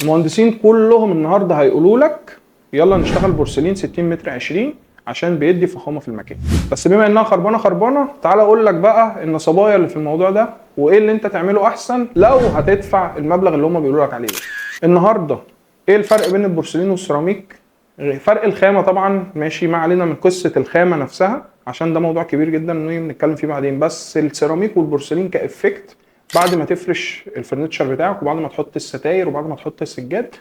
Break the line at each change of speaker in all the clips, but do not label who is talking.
المهندسين كلهم النهارده هيقولوا لك يلا نشتغل بورسلين 60 متر 20 عشان بيدي فخامه في المكان. بس بما انها خربانه تعال اقول لك بقى النصبايا اللي في الموضوع ده وايه اللي انت تعمله احسن لو هتدفع المبلغ اللي هم بيقولوا لك عليه. النهارده ايه الفرق بين البورسلين والسيراميك؟ فرق الخامه طبعا، ماشي، ما علينا من قصه الخامه نفسها عشان ده موضوع كبير جدا نتكلم فيه بعدين. بس السيراميك والبورسلين كافكت بعد ما تفرش الفرنتشر بتاعك وبعد ما تحط الستاير وبعد ما تحط السجاد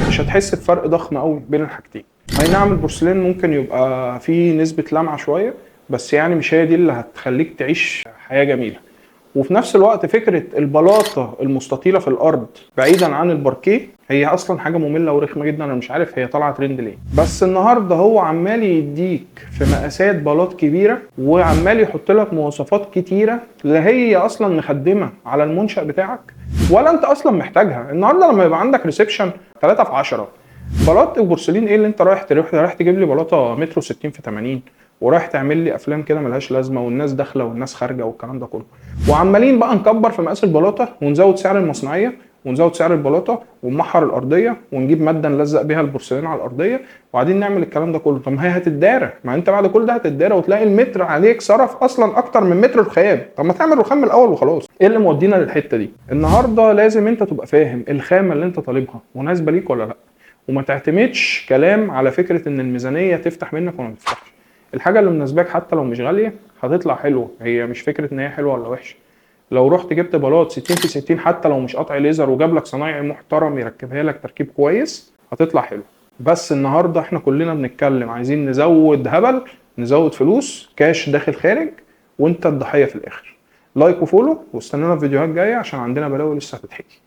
مش هتحس بفرق ضخم قوي بين الحاجتين. اي نعم البورسلين ممكن يبقى فيه نسبة لمعة شوية، بس يعني مش هي دي اللي هتخليك تعيش حياة جميلة. وفي نفس الوقت فكرة البلاطة المستطيلة في الأرض بعيدا عن الباركيه هي أصلا حاجة مملة ورخمة جدا. أنا مش عارف هي طالعة ترند ليه، بس النهاردة هو عمال يديك في مقاسات بلاط كبيرة وعمال يحط لك مواصفات كتيرة لا هي أصلا مخدمة على المنشأ بتاعك ولا أنت أصلا محتاجها. النهاردة لما يبقى عندك ريسبشن 3 في 10 بلاط البورسلين، ايه اللي انت رايح تجيب لي بلاطه متر 60 في 80 ورايح تعمل لي افلام كده ملهاش لازمه والناس داخله والناس خارجه والكلام ده كله، وعمالين بقى نكبر في مقاس البلاطه ونزود سعر المصنعيه ونزود سعر البلاطه ونمحر الارضيه ونجيب ماده نلزق بيها البورسلين على الارضيه وبعدين نعمل الكلام ده كله. طب ما هي هتتدارى، ما انت بعد كل ده هتتدارى وتلاقي المتر عليك صرف اصلا اكتر من متر رخام. طب ما تعمل رخام من الاول وخلاص. ايه اللي مودينا للحته دي؟ النهارده لازم انت تبقى فاهم الخامه اللي انت طالبها مناسبه ليك ولا لا، وما تعتمدش كلام على فكره ان الميزانيه تفتح منك وما تفتحش. الحاجه اللي مناسباك حتى لو مش غاليه هتطلع حلوه، هي مش فكره ان هي حلوه ولا وحشه. لو رحت جبت بلاط 60 في 60 حتى لو مش قطع ليزر وجاب لك صنايعي محترم يركبها لك تركيب كويس هتطلع حلو. بس النهارده احنا كلنا بنتكلم عايزين نزود هبل، نزود فلوس كاش داخل خارج، وانت الضحيه في الاخر. لايك وفولو واستنونا في فيديوهات جايه عشان عندنا بلاوي لسه هتتحكي.